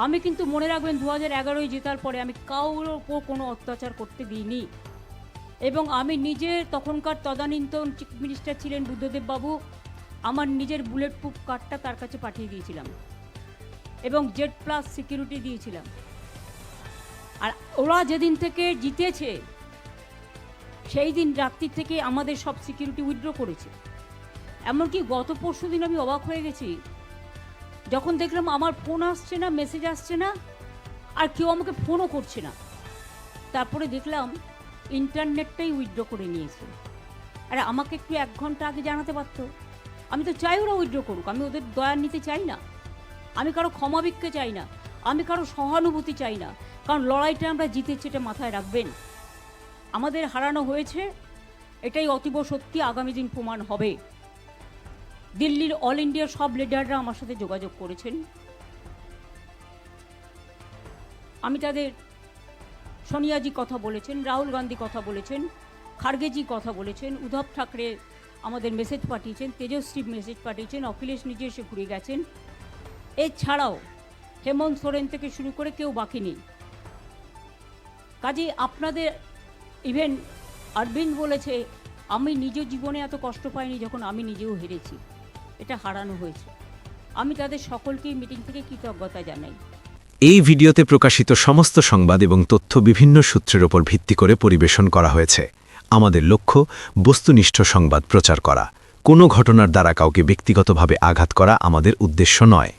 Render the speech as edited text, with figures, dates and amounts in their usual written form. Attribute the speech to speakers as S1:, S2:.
S1: আমি কিন্তু মনে রাখবেন 2011 জেতার পরে আমি কারোর ওপর কোনো অত্যাচার করতে দিইনি। এবং আমি নিজে তখনকার তদানীন্তন চিফ মিনিস্টার ছিলেন বুদ্ধদেব বাবু, আমার নিজের বুলেট প্রুফ কার্ডটা তার কাছে পাঠিয়ে দিয়েছিলাম এবং Z+ সিকিউরিটি দিয়েছিলাম। আর ওরা যেদিন থেকে জিতেছে সেই দিন রাত্রি থেকে আমাদের সব সিকিউরিটি উইথড্র করেছে। এমনকি গত পরশু দিন আমি অবাক হয়ে গেছি যখন দেখলাম আমার ফোন আসছে না, মেসেজ আসছে না, আর কেউ আমাকে ফোনও করছে না। তারপরে দেখলাম ইন্টারনেটটাই উইথড্র করে নিয়েছে। আর আমাকে একটু 1 ঘন্টা আগে জানাতে পারতো। আমি তো চাই ওরা উইথড্র করুক, আমি ওদের দয়া নিতে চাই না, আমি কারো ক্ষমা ভিক্ষে চাই না, আমি কারো সহানুভূতি চাই না। কারণ লড়াইটা আমরা জিতেছি, এটা মাথায় রাখবেন। আমাদের হারানো হয়েছে, এটাই অতীব সত্যি, আগামী দিন প্রমাণ হবে। দিল্লির অল ইন্ডিয়ার সব লিডাররা আমার সাথে যোগাযোগ করেছেন। আমি তাদের, সোনিয়াজি কথা বলেছেন, রাহুল গান্ধী কথা বলেছেন, খার্গেজি কথা বলেছেন, উদ্ধব ঠাকরে আমাদের মেসেজ পাঠিয়েছেন, তেজস্বী মেসেজ পাঠিয়েছেন, অখিলেশ নিজে এসে ঘুরে গেছেন। এছাড়াও হেমন্ত সোরেন থেকে শুরু করে কেউ বাকি নেই। কাজেই আপনাদের, ইভেন অরবিন্দ বলেছে আমি নিজ জীবনে এত কষ্ট পাইনি যখন আমি নিজেও হেরেছি, এটা হারানো হয়েছে। আমি তাদের সকলকেই মিটিং থেকে কৃতজ্ঞতা জানাই।
S2: এই ভিডিওতে প্রকাশিত সমস্ত সংবাদ এবং তথ্য বিভিন্ন সূত্রের ওপর ভিত্তি করে পরিবেশন করা হয়েছে। আমাদের লক্ষ্য বস্তুনিষ্ঠ সংবাদ প্রচার করা। কোনো ঘটনার দ্বারা কাউকে ব্যক্তিগতভাবে আঘাত করা আমাদের উদ্দেশ্য নয়।